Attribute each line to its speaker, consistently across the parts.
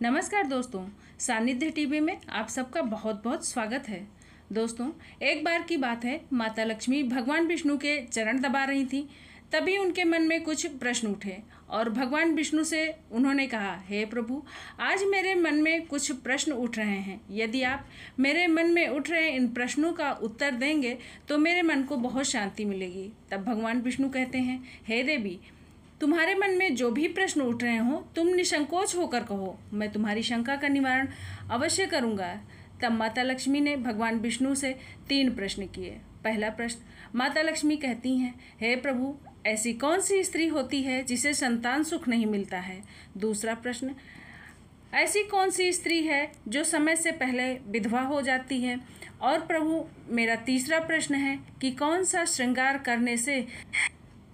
Speaker 1: नमस्कार दोस्तों, सानिध्य टीवी में आप सबका बहुत बहुत स्वागत है। दोस्तों, एक बार की बात है, माता लक्ष्मी भगवान विष्णु के चरण दबा रही थी। तभी उनके मन में कुछ प्रश्न उठे और भगवान विष्णु से उन्होंने कहा, हे प्रभु, आज मेरे मन में कुछ प्रश्न उठ रहे हैं। यदि आप मेरे मन में उठ रहे इन प्रश्नों का उत्तर देंगे तो मेरे मन को बहुत शांति मिलेगी। तब भगवान विष्णु कहते हैं, हे देवी, तुम्हारे मन में जो भी प्रश्न उठ रहे हो तुम निसंकोच होकर कहो, मैं तुम्हारी शंका का निवारण अवश्य करूंगा। तब माता लक्ष्मी ने भगवान विष्णु से 3 प्रश्न किए। पहला प्रश्न, माता लक्ष्मी कहती हैं, हे प्रभु, ऐसी कौन सी स्त्री होती है जिसे संतान सुख नहीं मिलता है। दूसरा प्रश्न, ऐसी कौन सी स्त्री है जो समय से पहले विधवा हो जाती है। और प्रभु, मेरा तीसरा प्रश्न है कि कौन सा श्रृंगार करने से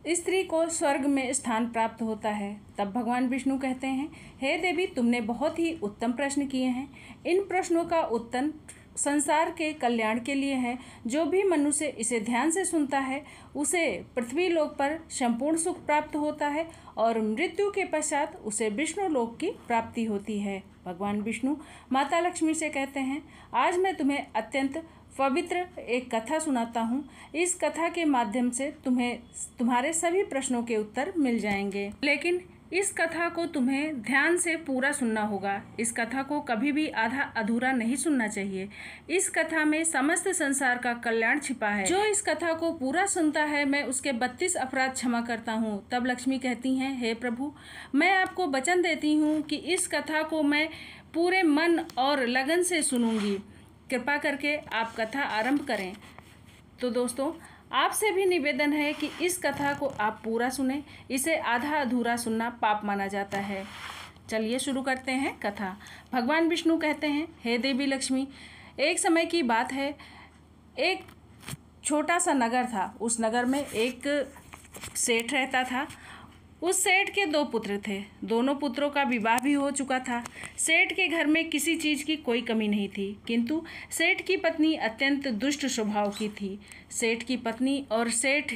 Speaker 1: स्त्री को स्वर्ग में स्थान प्राप्त होता है। तब भगवान विष्णु कहते हैं, हे देवी, तुमने बहुत ही उत्तम प्रश्न किए हैं। इन प्रश्नों का उत्तर संसार के कल्याण के लिए है। जो भी मनुष्य इसे ध्यान से सुनता है उसे पृथ्वी लोक पर संपूर्ण सुख प्राप्त होता है और मृत्यु के पश्चात उसे विष्णु लोक की प्राप्ति होती है। भगवान विष्णु माता लक्ष्मी से कहते हैं, आज मैं तुम्हें अत्यंत पवित्र एक कथा सुनाता हूँ। इस कथा के माध्यम से तुम्हें तुम्हारे सभी प्रश्नों के उत्तर मिल जाएंगे, लेकिन इस कथा को तुम्हें ध्यान से पूरा सुनना होगा। इस कथा को कभी भी आधा अधूरा नहीं सुनना चाहिए। इस कथा में समस्त संसार का कल्याण छिपा है। जो इस कथा को पूरा सुनता है मैं उसके 32 अपराध क्षमा करता हूँ। तब लक्ष्मी कहती हैं, हे प्रभु, मैं आपको वचन देती हूँ कि इस कथा को मैं पूरे मन और लगन से सुनूंगी। कृपा करके आप कथा आरंभ करें। तो दोस्तों, आपसे भी निवेदन है कि इस कथा को आप पूरा सुने। इसे आधा अधूरा सुनना पाप माना जाता है। चलिए शुरू करते हैं कथा। भगवान विष्णु कहते हैं, हे देवी लक्ष्मी, एक समय की बात है, एक छोटा सा नगर था। उस नगर में एक सेठ रहता था। उस सेठ के 2 पुत्र थे। दोनों पुत्रों का विवाह भी हो चुका था। सेठ के घर में किसी चीज़ की कोई कमी नहीं थी, किंतु सेठ की पत्नी अत्यंत दुष्ट स्वभाव की थी। सेठ की पत्नी और सेठ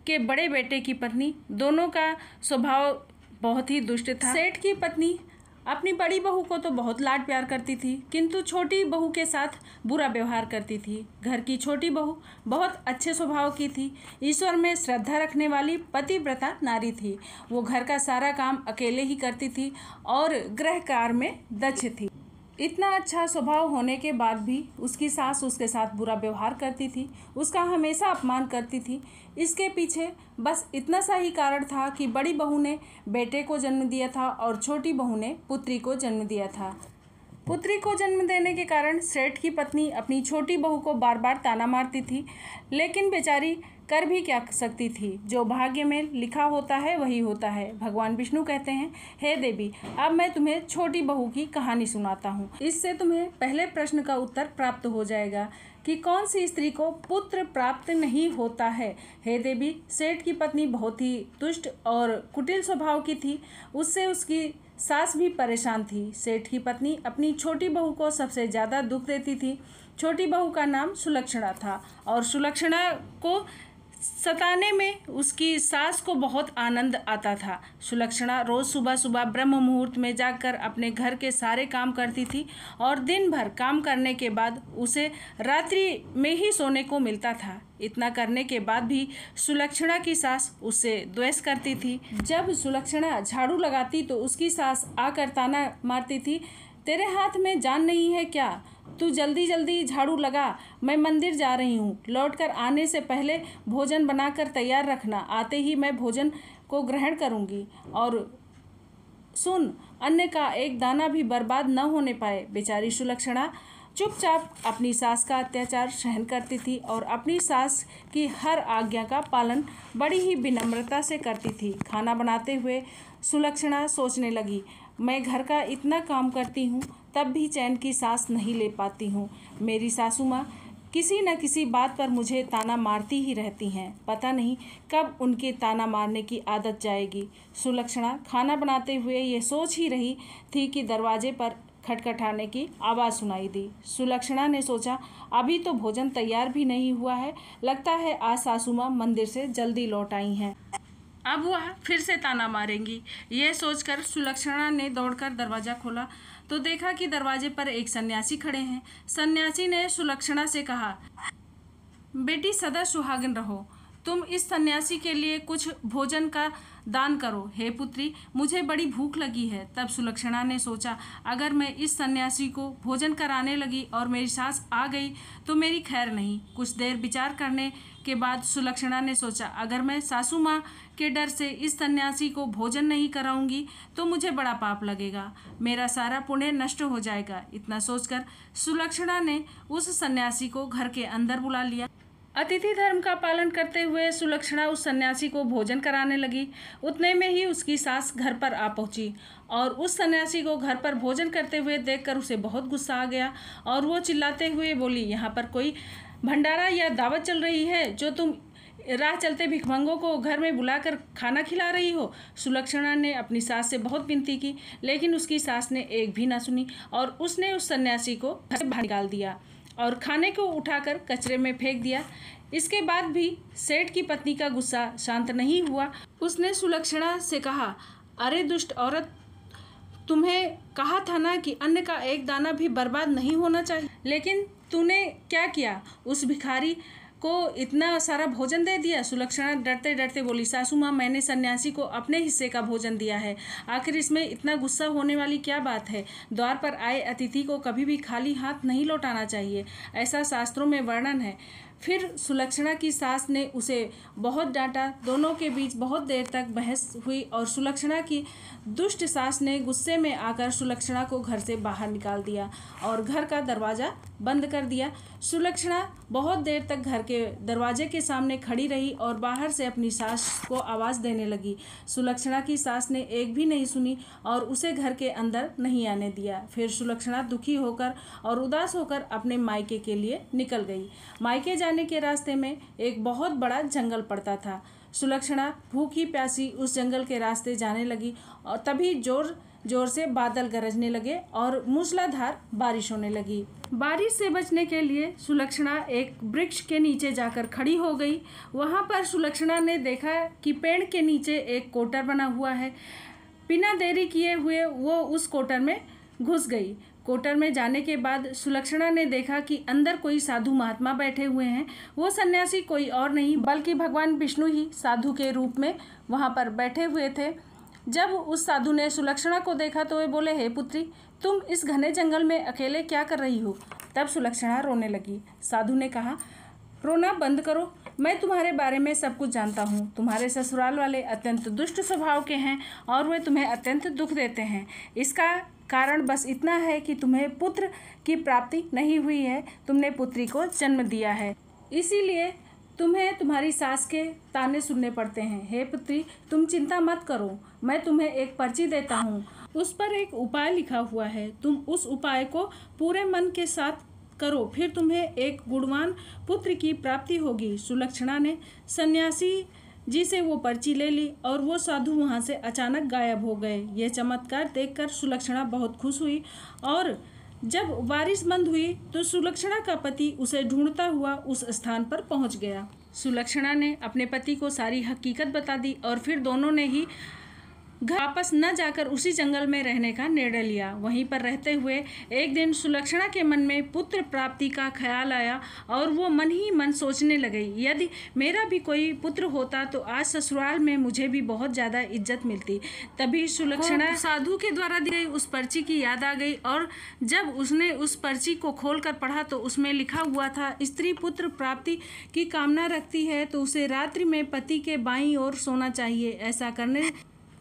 Speaker 1: के बड़े बेटे की पत्नी दोनों का स्वभाव बहुत ही दुष्ट था। सेठ की पत्नी अपनी बड़ी बहू को तो बहुत लाड प्यार करती थी, किंतु छोटी बहू के साथ बुरा व्यवहार करती थी। घर की छोटी बहू बहुत अच्छे स्वभाव की थी, ईश्वर में श्रद्धा रखने वाली पतिव्रता नारी थी। वो घर का सारा काम अकेले ही करती थी और गृह कार्य में दक्ष थी। इतना अच्छा स्वभाव होने के बाद भी उसकी सास उसके साथ बुरा व्यवहार करती थी, उसका हमेशा अपमान करती थी। इसके पीछे बस इतना सा ही कारण था कि बड़ी बहू ने बेटे को जन्म दिया था और छोटी बहू ने पुत्री को जन्म दिया था। पुत्री को जन्म देने के कारण सेठ की पत्नी अपनी छोटी बहू को बार बार ताना मारती थी, लेकिन बेचारी कर भी क्या सकती थी। जो भाग्य में लिखा होता है वही होता है। भगवान विष्णु कहते हैं, हे देवी, अब मैं तुम्हें छोटी बहू की कहानी सुनाता हूँ। इससे तुम्हें पहले प्रश्न का उत्तर प्राप्त हो जाएगा कि कौन सी स्त्री को पुत्र प्राप्त नहीं होता है। हे देवी, सेठ की पत्नी बहुत ही दुष्ट और कुटिल स्वभाव की थी। उससे उसकी सास भी परेशान थी। सेठ की पत्नी अपनी छोटी बहू को सबसे ज़्यादा दुख देती थी। छोटी बहू का नाम सुलक्षणा था और सुलक्षणा को सताने में उसकी सास को बहुत आनंद आता था। सुलक्षणा रोज़ सुबह सुबह ब्रह्म मुहूर्त में जाकर अपने घर के सारे काम करती थी और दिन भर काम करने के बाद उसे रात्रि में ही सोने को मिलता था। इतना करने के बाद भी सुलक्षणा की सास उससे द्वेष करती थी। जब सुलक्षणा झाड़ू लगाती तो उसकी सास आकर ताना मारती थी, तेरे हाथ में जान नहीं है क्या? तू जल्दी जल्दी झाड़ू लगा, मैं मंदिर जा रही हूँ। लौटकर आने से पहले भोजन बनाकर तैयार रखना, आते ही मैं भोजन को ग्रहण करूँगी। और सुन, अन्न का एक दाना भी बर्बाद न होने पाए। बेचारी सुलक्षणा चुपचाप अपनी सास का अत्याचार सहन करती थी और अपनी सास की हर आज्ञा का पालन बड़ी ही विनम्रता से करती थी। खाना बनाते हुए सुलक्षणा सोचने लगी, मैं घर का इतना काम करती हूँ तब भी चैन की सांस नहीं ले पाती हूँ। मेरी सासू माँ किसी न किसी बात पर मुझे ताना मारती ही रहती हैं। पता नहीं कब उनके ताना मारने की आदत जाएगी। सुलक्षणा खाना बनाते हुए ये सोच ही रही थी कि दरवाजे पर खटखटाने की आवाज़ सुनाई दी। सुलक्षणा ने सोचा, अभी तो भोजन तैयार भी नहीं हुआ है, लगता है आज सासू माँ मंदिर से जल्दी लौट आई हैं। अब वह फिर से ताना मारेंगी। यह सोचकर सुलक्षणा ने दौड़कर दरवाज़ा खोला तो देखा कि दरवाजे पर एक सन्यासी खड़े हैं। सन्यासी ने सुलक्षणा से कहा, बेटी सदा सुहागन रहो। तुम इस सन्यासी के लिए कुछ भोजन का दान करो। हे पुत्री, मुझे बड़ी भूख लगी है। तब सुलक्षणा ने सोचा, अगर मैं इस सन्यासी को भोजन कराने लगी और मेरी सास आ गई तो मेरी खैर नहीं। कुछ देर विचार करने के बाद सुलक्षणा ने सोचा, अगर मैं सासू माँ के डर से इस सन्यासी को भोजन नहीं कराऊंगी तो मुझे बड़ा पाप लगेगा, मेरा सारा पुण्य नष्ट हो जाएगा। इतना सोचकर सुलक्षणा ने उस सन्यासी को घर के अंदर बुला लिया। अतिथि धर्म का पालन करते हुए सुलक्षणा उस सन्यासी को भोजन कराने लगी। उतने में ही उसकी सास घर पर आ पहुंची और उस सन्यासी को घर पर भोजन करते हुए देखकर उसे बहुत गुस्सा आ गया और वो चिल्लाते हुए बोली, यहाँ पर कोई भंडारा या दावत चल रही है जो तुम राह चलते भिखमंगों को घर में बुलाकर खाना खिला रही हो। सुलक्षणा ने अपनी सास से बहुत विनती की, लेकिन उसकी सास ने एक भी ना सुनी और उसने उस सन्यासी को घर से बाहर निकाल दिया और खाने को उठाकर कचरे में फेंक दिया। इसके बाद भी सेठ की पत्नी का गुस्सा शांत नहीं हुआ। उसने सुलक्षणा से कहा, अरे दुष्ट औरत, तुम्हें कहा था ना कि अन्न का एक दाना भी बर्बाद नहीं होना चाहिए, लेकिन तूने क्या किया, उस भिखारी को इतना सारा भोजन दे दिया। सुलक्षणा डरते डरते बोली, सासू माँ, मैंने सन्यासी को अपने हिस्से का भोजन दिया है, आखिर इसमें इतना गुस्सा होने वाली क्या बात है। द्वार पर आए अतिथि को कभी भी खाली हाथ नहीं लौटाना चाहिए, ऐसा शास्त्रों में वर्णन है। फिर सुलक्षणा की सास ने उसे बहुत डांटा। दोनों के बीच बहुत देर तक बहस हुई और सुलक्षणा की दुष्ट सास ने गुस्से में आकर सुलक्षणा को घर से बाहर निकाल दिया और घर का दरवाज़ा बंद कर दिया। सुलक्षणा बहुत देर तक घर के दरवाजे के सामने खड़ी रही और बाहर से अपनी सास को आवाज़ देने लगी। सुलक्षणा की सास ने एक भी नहीं सुनी और उसे घर के अंदर नहीं आने दिया। फिर सुलक्षणा दुखी होकर और उदास होकर अपने मायके के लिए निकल गई। मायके जाने के रास्ते में एक बहुत बड़ा जंगल पड़ता था। सुलक्षणा भूखी प्यासी उस जंगल के रास्ते जाने लगी और तभी जोर जोर से बादल गरजने लगे और मूसलाधार बारिश होने लगी। बारिश से बचने के लिए सुलक्षणा एक वृक्ष के नीचे जाकर खड़ी हो गई। वहाँ पर सुलक्षणा ने देखा कि पेड़ के नीचे एक कोटर बना हुआ है। बिना देरी किए हुए वो उस कोटर में घुस गई। कोटर में जाने के बाद सुलक्षणा ने देखा कि अंदर कोई साधु महात्मा बैठे हुए हैं। वो सन्यासी कोई और नहीं बल्कि भगवान विष्णु ही साधु के रूप में वहाँ पर बैठे हुए थे। जब उस साधु ने सुलक्षणा को देखा तो वे बोले, हे पुत्री, तुम इस घने जंगल में अकेले क्या कर रही हो। तब सुलक्षणा रोने लगी। साधु ने कहा, रोना बंद करो, मैं तुम्हारे बारे में सब कुछ जानता हूँ। तुम्हारे ससुराल वाले अत्यंत दुष्ट स्वभाव के हैं और वे तुम्हें अत्यंत दुख देते हैं। इसका कारण बस इतना है कि तुम्हें पुत्र की प्राप्ति नहीं हुई है, तुमने पुत्री को जन्म दिया है, इसीलिए तुम्हें तुम्हारी सास के ताने सुनने पड़ते हैं। हे पुत्री, तुम चिंता मत करो, मैं तुम्हें एक पर्ची देता हूँ, उस पर एक उपाय लिखा हुआ है। तुम उस उपाय को पूरे मन के साथ करो, फिर तुम्हें एक गुणवान पुत्र की प्राप्ति होगी। सुलक्षणा ने सन्यासी जी से वो पर्ची ले ली और वो साधु वहाँ से अचानक गायब हो गए। ये चमत्कार देखकर सुलक्षणा बहुत खुश हुई और जब बारिश बंद हुई तो सुलक्षणा का पति उसे ढूंढता हुआ उस स्थान पर पहुंच गया। सुलक्षणा ने अपने पति को सारी हकीकत बता दी और फिर दोनों ने ही वापस न जाकर उसी जंगल में रहने का निर्णय लिया। वहीं पर रहते हुए एक दिन सुलक्षणा के मन में पुत्र प्राप्ति का ख्याल आया और वो मन ही मन सोचने लगी, यदि मेरा भी कोई पुत्र होता तो आज ससुराल में मुझे भी बहुत ज़्यादा इज्जत मिलती। तभी सुलक्षणा साधु के द्वारा दी गई उस पर्ची की याद आ गई और जब उसने उस पर्ची को खोलकर पढ़ा तो उसमें लिखा हुआ था, स्त्री पुत्र प्राप्ति की कामना रखती है तो उसे रात्रि में पति के बाईं ओर सोना चाहिए। ऐसा करने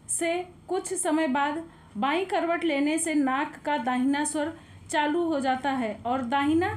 Speaker 1: से कुछ समय बाद बाईं करवट लेने से नाक का दाहिना स्वर चालू हो जाता है और दाहिना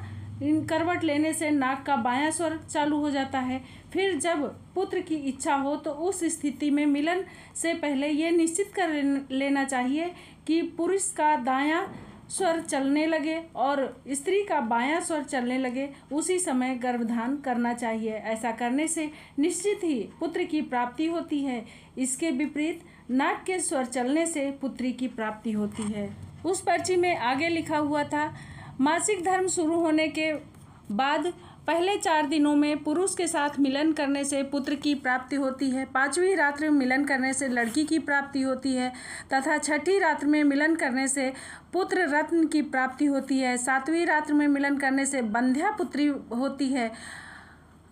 Speaker 1: करवट लेने से नाक का बायां स्वर चालू हो जाता है। फिर जब पुत्र की इच्छा हो तो उस स्थिति में मिलन से पहले ये निश्चित कर लेना चाहिए कि पुरुष का दायां स्वर चलने लगे और स्त्री का बायां स्वर चलने लगे, उसी समय गर्भधान करना चाहिए। ऐसा करने से निश्चित ही पुत्र की प्राप्ति होती है। इसके विपरीत नाक के स्वर चलने से पुत्री की प्राप्ति होती है। उस पर्ची में आगे लिखा हुआ था, मासिक धर्म शुरू होने के बाद पहले 4 दिनों में पुरुष के साथ मिलन करने से पुत्र की प्राप्ति होती है। 5वीं रात्रि में मिलन करने से लड़की की प्राप्ति होती है तथा 6ठी रात्रि में मिलन करने से पुत्र रत्न की प्राप्ति होती है। 7वीं रात्रि में मिलन करने से बंध्या पुत्री होती है।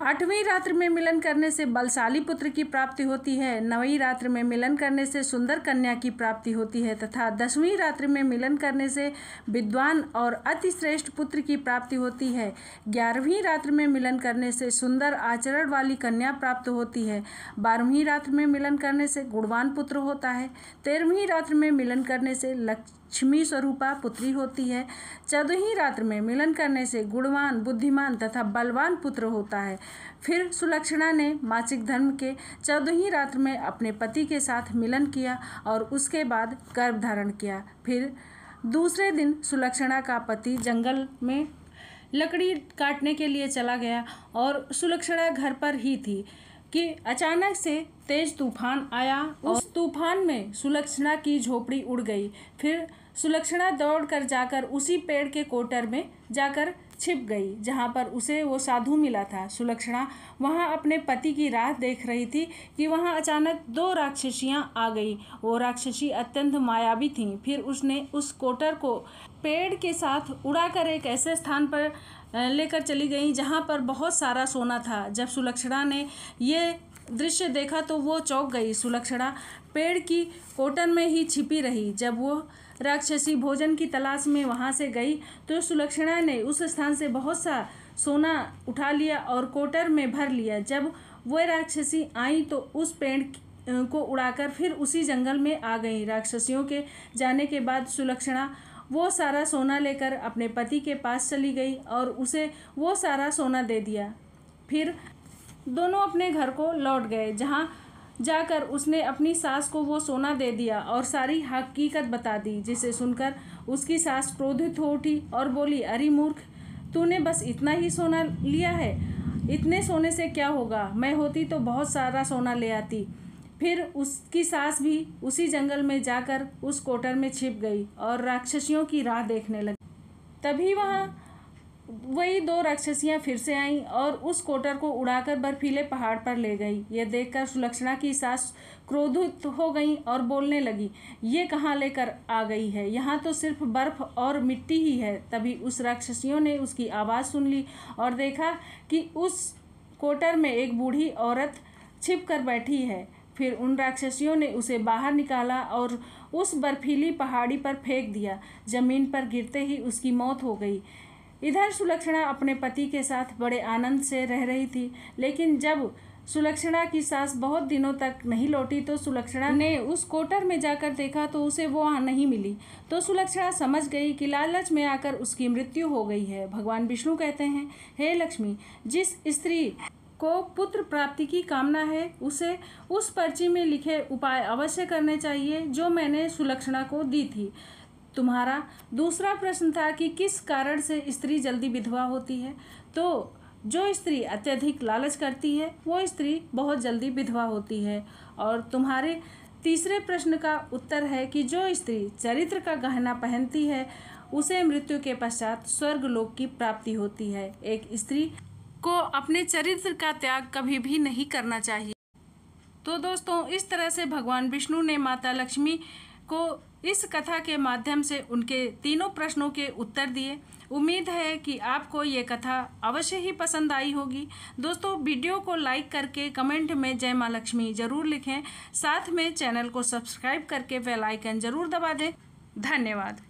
Speaker 1: 8वीं रात्रि में मिलन करने से बलशाली पुत्र की प्राप्ति होती है। 9वीं रात्रि में मिलन करने से सुंदर कन्या की प्राप्ति होती है तथा 10वीं रात्रि में मिलन करने से विद्वान और अति श्रेष्ठ पुत्र की प्राप्ति होती है। 11वीं रात्रि में मिलन करने से सुंदर आचरण वाली कन्या प्राप्त होती है। 12वीं रात्रि में मिलन करने से गुणवान पुत्र होता है। 13वीं रात्रि में मिलन करने से लक्ष्मी स्वरूपा पुत्री होती है। 14वीं रात्रि में मिलन करने से गुणवान, बुद्धिमान तथा बलवान पुत्र होता है। फिर सुलक्षणा ने मासिक धर्म के 14वीं रात्रि में अपने पति के साथ मिलन किया और उसके बाद गर्भ धारण किया। फिर दूसरे दिन सुलक्षणा का पति जंगल में लकड़ी काटने के लिए चला गया और सुलक्षणा घर पर ही थी कि अचानक से तेज तूफान आया। उस तूफान में सुलक्षणा की झोपड़ी उड़ गई। फिर सुलक्षणा दौड़कर जाकर उसी पेड़ के कोटर में जाकर छिप गई जहाँ पर उसे वो साधु मिला था। सुलक्षणा वहाँ अपने पति की राह देख रही थी कि वहाँ अचानक 2 राक्षसियाँ आ गई। वो राक्षसी अत्यंत मायावी थीं। फिर उसने उस कोटर को पेड़ के साथ उड़ाकर एक ऐसे स्थान पर लेकर चली गई जहाँ पर बहुत सारा सोना था। जब सुलक्षणा ने ये दृश्य देखा तो वो चौंक गई। सुलक्षणा पेड़ की कोटर में ही छिपी रही। जब वो राक्षसी भोजन की तलाश में वहाँ से गई तो सुलक्षणा ने उस स्थान से बहुत सा सोना उठा लिया और कोटर में भर लिया। जब वह राक्षसी आई तो उस पेड़ को उड़ाकर फिर उसी जंगल में आ गई। राक्षसियों के जाने के बाद सुलक्षणा वो सारा सोना लेकर अपने पति के पास चली गई और उसे वो सारा सोना दे दिया। फिर दोनों अपने घर को लौट गए जहाँ जाकर उसने अपनी सास को वो सोना दे दिया और सारी हकीकत बता दी, जिसे सुनकर उसकी सास क्रोधित हो उठी और बोली, अरे मूर्ख, तूने बस इतना ही सोना लिया है? इतने सोने से क्या होगा? मैं होती तो बहुत सारा सोना ले आती। फिर उसकी सास भी उसी जंगल में जाकर उस कोटर में छिप गई और राक्षसियों की राह देखने लगी। तभी वहाँ वही 2 राक्षसियाँ फिर से आईं और उस कोटर को उड़ाकर बर्फीले पहाड़ पर ले गई। यह देखकर सुलक्षणा की सास क्रोधित हो गई और बोलने लगी, ये कहाँ लेकर आ गई है? यहाँ तो सिर्फ बर्फ और मिट्टी ही है। तभी उस राक्षसियों ने उसकी आवाज़ सुन ली और देखा कि उस कोटर में एक बूढ़ी औरत छिप कर बैठी है। फिर उन राक्षसियों ने उसे बाहर निकाला और उस बर्फीली पहाड़ी पर फेंक दिया। जमीन पर गिरते ही उसकी मौत हो गई। इधर सुलक्षणा अपने पति के साथ बड़े आनंद से रह रही थी, लेकिन जब सुलक्षणा की सास बहुत दिनों तक नहीं लौटी तो सुलक्षणा ने उस कोटर में जाकर देखा तो उसे वो वहाँ नहीं मिली। तो सुलक्षणा समझ गई कि लालच में आकर उसकी मृत्यु हो गई है। भगवान विष्णु कहते हैं, हे लक्ष्मी, जिस स्त्री को पुत्र प्राप्ति की कामना है उसे उस पर्ची में लिखे उपाय अवश्य करने चाहिए जो मैंने सुलक्षणा को दी थी। तुम्हारा दूसरा प्रश्न था कि किस कारण से स्त्री जल्दी विधवा होती है। तो जो स्त्री अत्यधिक लालच करती है वो स्त्री बहुत जल्दी विधवा होती है। और तुम्हारे तीसरे प्रश्न का उत्तर है कि जो स्त्री चरित्र का गहना पहनती है उसे मृत्यु के पश्चात स्वर्गलोक की प्राप्ति होती है। एक स्त्री को अपने चरित्र का त्याग कभी भी नहीं करना चाहिए। तो दोस्तों, इस तरह से भगवान विष्णु ने माता लक्ष्मी को इस कथा के माध्यम से उनके तीनों प्रश्नों के उत्तर दिए। उम्मीद है कि आपको ये कथा अवश्य ही पसंद आई होगी। दोस्तों, वीडियो को लाइक करके कमेंट में जय माँ लक्ष्मी ज़रूर लिखें। साथ में चैनल को सब्सक्राइब करके बेल आइकन ज़रूर दबा दें। धन्यवाद।